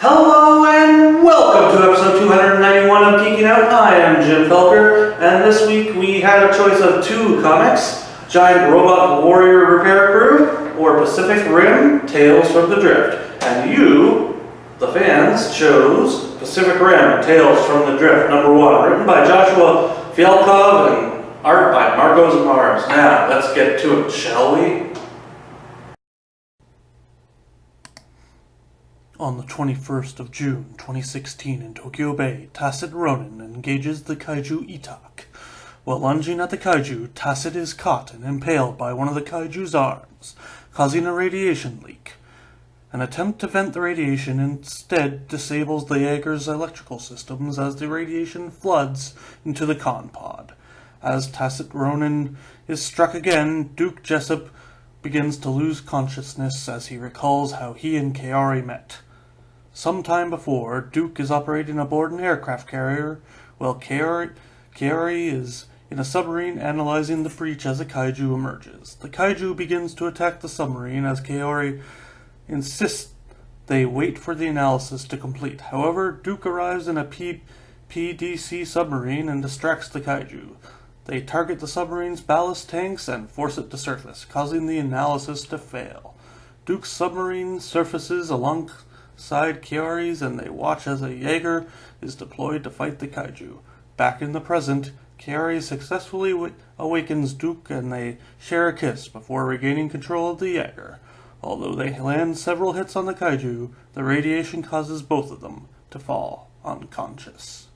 Hello and welcome to episode 291 of Geeking Out. I am Jim Felker, and this week we had a choice of two comics, Giant Robot Warrior Repair Crew or Pacific Rim Tales from the Drift. And you, the fans, chose Pacific Rim Tales from the Drift #1, written by Joshua Fialkov and art by Marcos Mars. Now, let's get to it, shall we? On the 21st of June 2016 in Tokyo Bay, Tacit Ronin engages the kaiju Itak. While lunging at the kaiju, Tacit is caught and impaled by one of the kaiju's arms, causing a radiation leak. An attempt to vent the radiation instead disables the Jaeger's electrical systems as the radiation floods into the con pod. As Tacit Ronin is struck again, Duke Jessup begins to lose consciousness as he recalls how he and Kaori met. Sometime before, Duke is operating aboard an aircraft carrier, while Kaori is in a submarine analyzing the breach as a kaiju emerges. The kaiju begins to attack the submarine as Kaori insists they wait for the analysis to complete. However, Duke arrives in a PDC submarine and distracts the kaiju. They target the submarine's ballast tanks and force it to surface, causing the analysis to fail. Duke's submarine surfaces alongside Kaori's, and they watch as a Jaeger is deployed to fight the kaiju. Back in the present, Kaori successfully awakens Duke and they share a kiss before regaining control of the Jaeger. Although they land several hits on the kaiju, the radiation causes both of them to fall unconscious.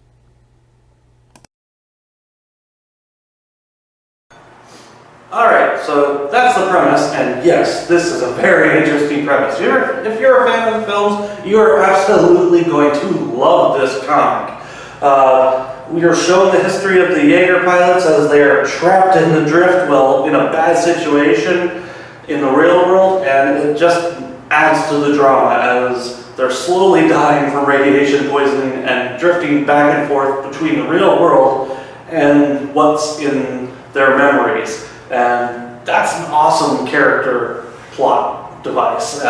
Alright, so that's the premise, and yes, this is a very interesting premise. If you're a fan of the films, you are absolutely going to love this comic. We are shown the history of the Jaeger pilots as they are trapped in the drift, well, in a bad situation in the real world, and it just adds to the drama as they're slowly dying from radiation poisoning and drifting back and forth between the real world and what's in their memories. And that's an awesome character plot device.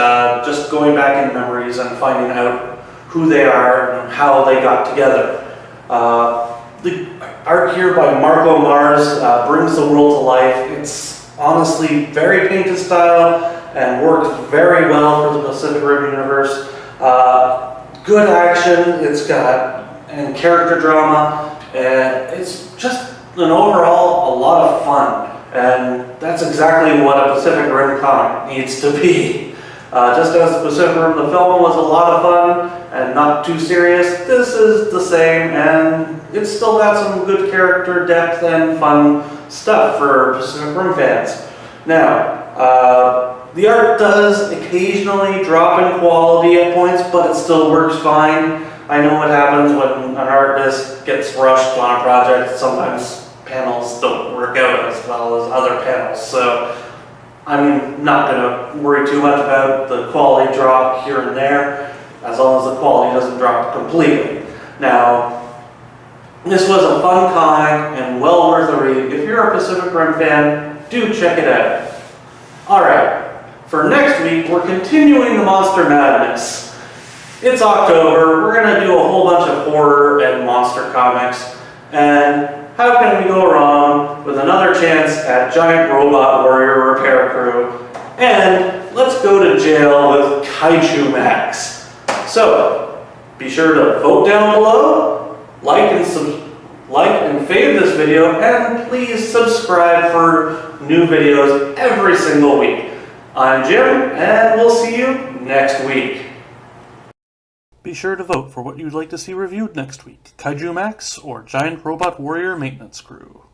Just going back in memories and finding out who they are and how they got together. The art here by Marco Mars brings the world to life. It's honestly very painted style and works very well for the Pacific Rim universe. Good action, it's got and character drama, and it's just an overall a lot of fun. And that's exactly what a Pacific Rim comic needs to be. Just as the Pacific Rim the film was a lot of fun and not too serious, this is the same, and it's still got some good character depth and fun stuff for Pacific Rim fans. Now, the art does occasionally drop in quality at points, but it still works fine. I know what happens when an artist gets rushed on a project. Sometimes panels don't work out as well as other panels, so I'm not going to worry too much about the quality drop here and there, as long as the quality doesn't drop completely. Now, this was a fun comic and well worth a read. If you're a Pacific Rim fan, do check it out. Alright, for next week, we're continuing the Monster Madness. It's October, we're going to do a whole bunch of horror and monster comics, and how can we go wrong with another chance at Giant Robot Warrior Repair Crew? And let's go to jail with Kaiju Max. So, be sure to vote down below, like and fave this video, and please subscribe for new videos every single week. I'm Jim, and we'll see you next week. Be sure to vote for what you'd like to see reviewed next week, Kaiju Max or Giant Robot Warrior Maintenance Crew.